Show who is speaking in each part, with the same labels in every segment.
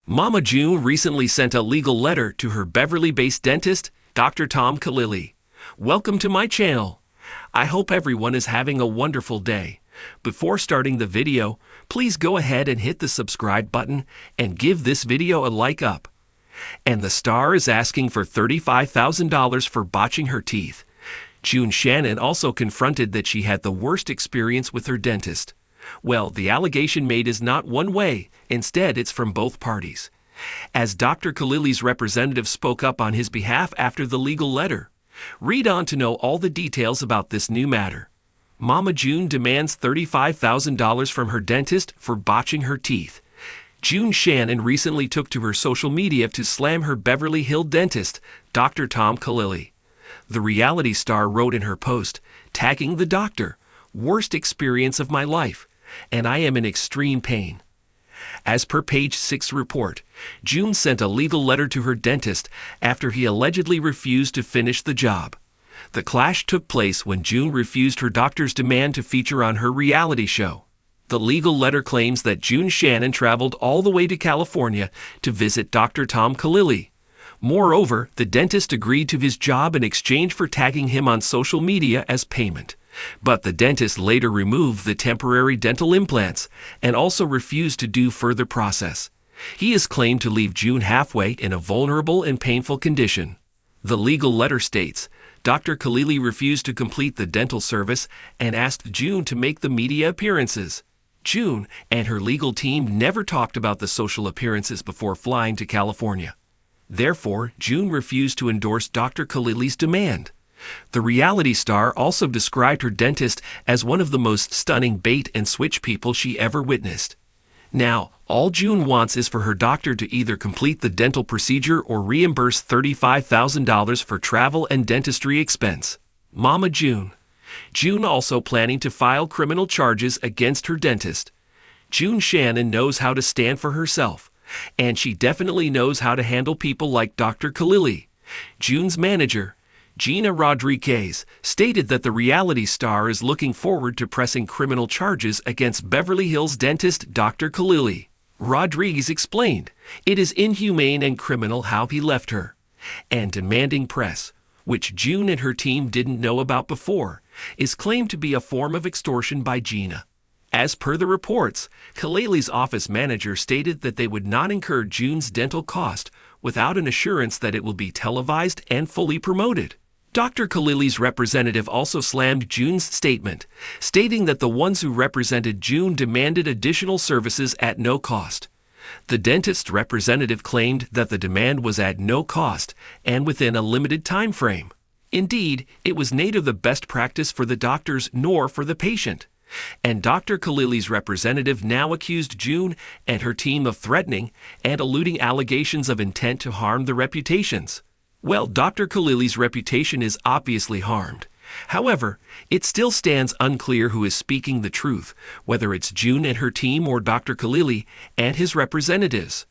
Speaker 1: Mama June recently sent a legal letter to her Beverly-based dentist, Dr. Tom Khalili. Welcome to my channel. I hope everyone is having a wonderful day. Before starting the video, please go ahead and hit the subscribe button and give this video a like up. And the star is asking for $35,000 for botching her teeth. Shannon also confronted that she had the worst experience with her dentist. Well, the allegation made is not one way. Instead, it's from both parties. As Dr. Khalili's representative spoke up on his behalf after the legal letter. Read on to know all the details about this new matter. Mama June demands $35,000 from her dentist for botching her teeth. Shannon recently took to her social media to slam her Beverly Hills dentist, Dr. Tom Khalili. The reality star wrote in her post, tagging the doctor, "Worst experience of my life, and I am in extreme pain." As per Page 6 report, June sent a legal letter to her dentist after he allegedly refused to finish the job. The clash took place when June refused her doctor's demand to feature on her reality show. The legal letter claims that Shannon traveled all the way to California to visit Dr. Tom Khalili. Moreover, the dentist agreed to his job in exchange for tagging him on social media as payment. But the dentist later removed the temporary dental implants and also refused to do further process. He is claimed to leave June halfway in a vulnerable and painful condition. The legal letter states, Dr. Khalili refused to complete the dental service and asked June to make the media appearances. June and her legal team never talked about the social appearances before flying to California. Therefore, June refused to endorse Dr. Khalili's demand. The reality star also described her dentist as one of the most stunning bait-and-switch people she ever witnessed. Now, all June wants is for her doctor to either complete the dental procedure or reimburse $35,000 for travel and dentistry expense. Mama June. June also planning to file criminal charges against her dentist. Shannon knows how to stand for herself, and she definitely knows how to handle people like Dr. Khalili. June's manager, Gina Rodriguez, stated that the reality star is looking forward to pressing criminal charges against Beverly Hills dentist Dr. Khalili. Rodriguez explained, "It is inhumane and criminal how he left her," and demanding press, which June and her team didn't know about before, is claimed to be a form of extortion by Gina. As per the reports, Khalili's office manager stated that they would not incur June's dental cost without an assurance that it will be televised and fully promoted. Dr. Khalili's representative also slammed June's statement, stating that the ones who represented June demanded additional services at no cost. The dentist's representative claimed that the demand was at no cost and within a limited time frame. Indeed, it was neither the best practice for the doctors nor for the patient. And Dr. Khalili's representative now accused June and her team of threatening and eluding allegations of intent to harm the reputations. Well, Dr. Khalili's reputation is obviously harmed. However, it still stands unclear who is speaking the truth, whether it's June and her team or Dr. Khalili and his representatives.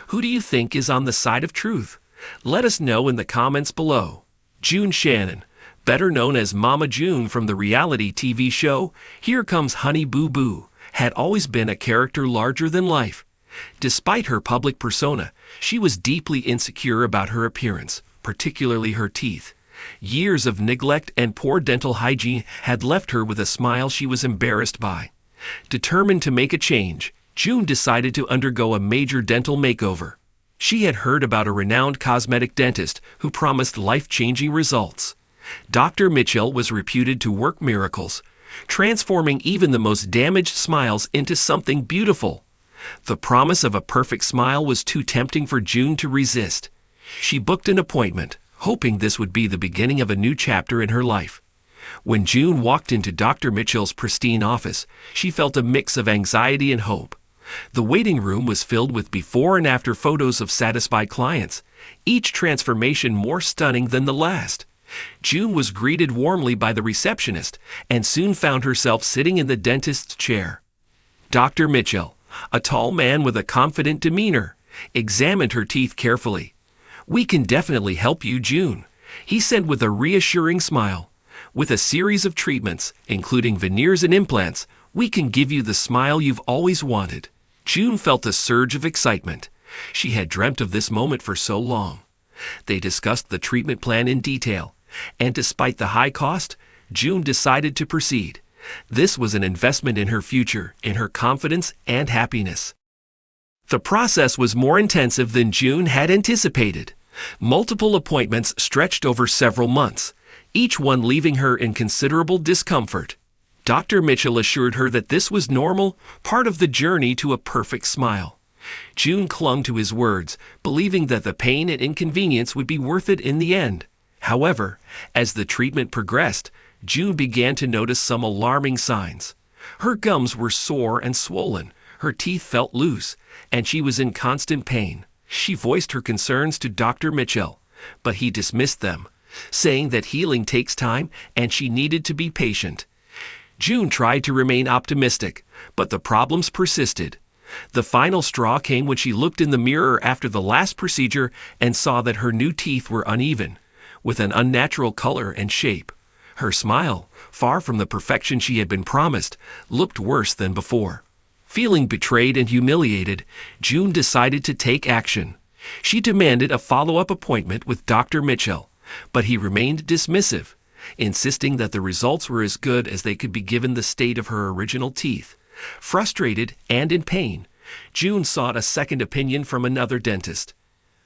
Speaker 1: Who do you think is on the side of truth? Let us know in the comments below. Shannon, better known as Mama June from the reality TV show Here Comes Honey Boo Boo, had always been a character larger than life. Despite her public persona, she was deeply insecure about her appearance, particularly her teeth. Years of neglect and poor dental hygiene had left her with a smile she was embarrassed by. Determined to make a change, June decided to undergo a major dental makeover. She had heard about a renowned cosmetic dentist who promised life-changing results. Dr. Mitchell was reputed to work miracles, transforming even the most damaged smiles into something beautiful. The promise of a perfect smile was too tempting for June to resist. She booked an appointment, hoping this would be the beginning of a new chapter in her life. When June walked into Dr. Mitchell's pristine office, she felt a mix of anxiety and hope. The waiting room was filled with before and after photos of satisfied clients, each transformation more stunning than the last. June was greeted warmly by the receptionist and soon found herself sitting in the dentist's chair. Dr. Mitchell, a tall man with a confident demeanor, examined her teeth carefully. "We can definitely help you, June," he said with a reassuring smile. "With a series of treatments, including veneers and implants, we can give you the smile you've always wanted." June felt a surge of excitement. She had dreamt of this moment for so long. They discussed the treatment plan in detail, and despite the high cost, June decided to proceed. This was an investment in her future, in her confidence and happiness. The process was more intensive than June had anticipated. Multiple appointments stretched over several months, each one leaving her in considerable discomfort. Dr. Mitchell assured her that this was normal, part of the journey to a perfect smile. June clung to his words, believing that the pain and inconvenience would be worth it in the end. However, as the treatment progressed, June began to notice some alarming signs. Her gums were sore and swollen, her teeth felt loose, and she was in constant pain. She voiced her concerns to Dr. Mitchell, but he dismissed them, saying that healing takes time and she needed to be patient. June tried to remain optimistic, but the problems persisted. The final straw came when she looked in the mirror after the last procedure and saw that her new teeth were uneven, with an unnatural color and shape. Her smile, far from the perfection she had been promised, looked worse than before. Feeling betrayed and humiliated, June decided to take action. She demanded a follow-up appointment with Dr. Mitchell, but he remained dismissive, insisting that the results were as good as they could be given the state of her original teeth. Frustrated and in pain, June sought a second opinion from another dentist.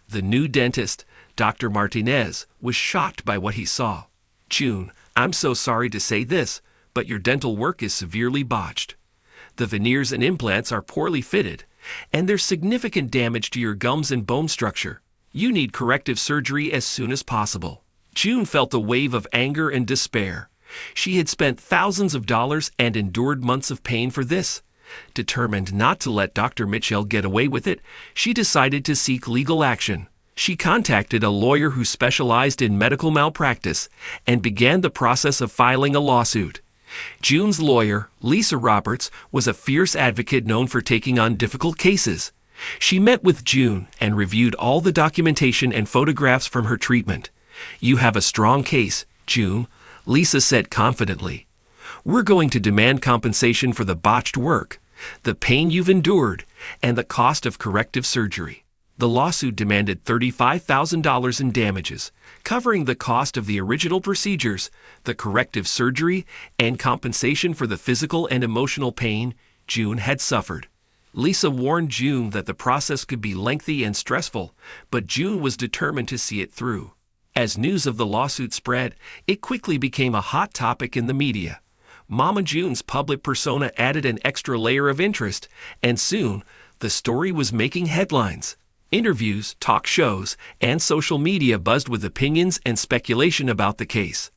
Speaker 1: The new dentist, Dr. Martinez, was shocked by what he saw. "June, I'm so sorry to say this, but your dental work is severely botched. The veneers and implants are poorly fitted, and there's significant damage to your gums and bone structure. You need corrective surgery as soon as possible." June felt a wave of anger and despair. She had spent thousands of dollars and endured months of pain for this. Determined not to let Dr. Mitchell get away with it, she decided to seek legal action. She contacted a lawyer who specialized in medical malpractice and began the process of filing a lawsuit. June's lawyer, Lisa Roberts, was a fierce advocate known for taking on difficult cases. She met with June and reviewed all the documentation and photographs from her treatment. "You have a strong case, June," Lisa said confidently. "We're going to demand compensation for the botched work, the pain you've endured, and the cost of corrective surgery." The lawsuit demanded $35,000 in damages, covering the cost of the original procedures, the corrective surgery, and compensation for the physical and emotional pain June had suffered. Lisa warned June that the process could be lengthy and stressful, but June was determined to see it through. As news of the lawsuit spread, it quickly became a hot topic in the media. Mama June's public persona added an extra layer of interest, and soon, the story was making headlines. Interviews, talk shows, and social media buzzed with opinions and speculation about the case.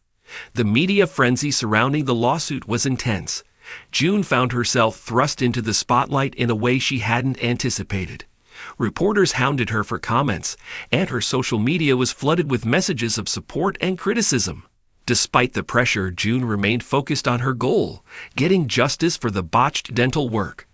Speaker 1: The media frenzy surrounding the lawsuit was intense. June found herself thrust into the spotlight in a way she hadn't anticipated. Reporters hounded her for comments, and her social media was flooded with messages of support and criticism. Despite the pressure, June remained focused on her goal, getting justice for the botched dental work.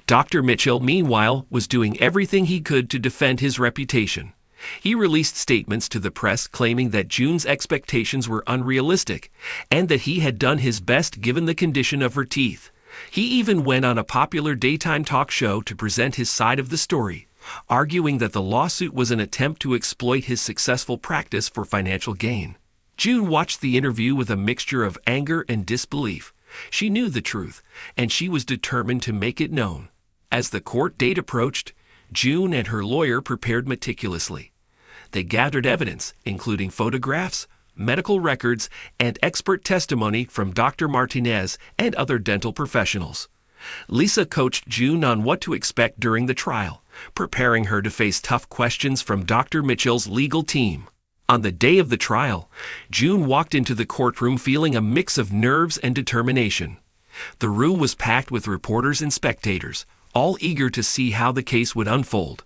Speaker 1: Dr. Mitchell, meanwhile, was doing everything he could to defend his reputation. He released statements to the press claiming that June's expectations were unrealistic and that he had done his best given the condition of her teeth. He even went on a popular daytime talk show to present his side of the story, arguing that the lawsuit was an attempt to exploit his successful practice for financial gain. June watched the interview with a mixture of anger and disbelief. She knew the truth, and she was determined to make it known. As the court date approached, June and her lawyer prepared meticulously. They gathered evidence, including photographs, medical records, and expert testimony from Dr. Martinez and other dental professionals. Lisa coached June on what to expect during the trial, preparing her to face tough questions from Dr. Mitchell's legal team. On the day of the trial, June walked into the courtroom feeling a mix of nerves and determination. The room was packed with reporters and spectators, all eager to see how the case would unfold.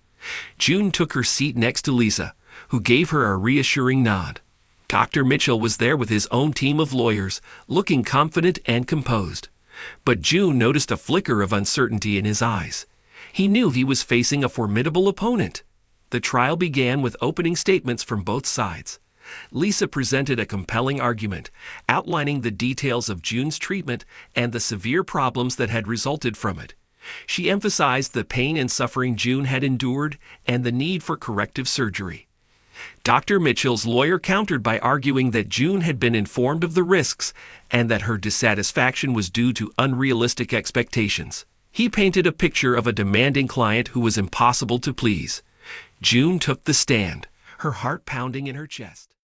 Speaker 1: June took her seat next to Lisa, who gave her a reassuring nod. Dr. Mitchell was there with his own team of lawyers, looking confident and composed. But June noticed a flicker of uncertainty in his eyes. He knew he was facing a formidable opponent. The trial began with opening statements from both sides. Lisa presented a compelling argument, outlining the details of June's treatment and the severe problems that had resulted from it. She emphasized the pain and suffering June had endured and the need for corrective surgery. Dr. Mitchell's lawyer countered by arguing that June had been informed of the risks and that her dissatisfaction was due to unrealistic expectations. He painted a picture of a demanding client who was impossible to please. June took the stand, her heart pounding in her chest.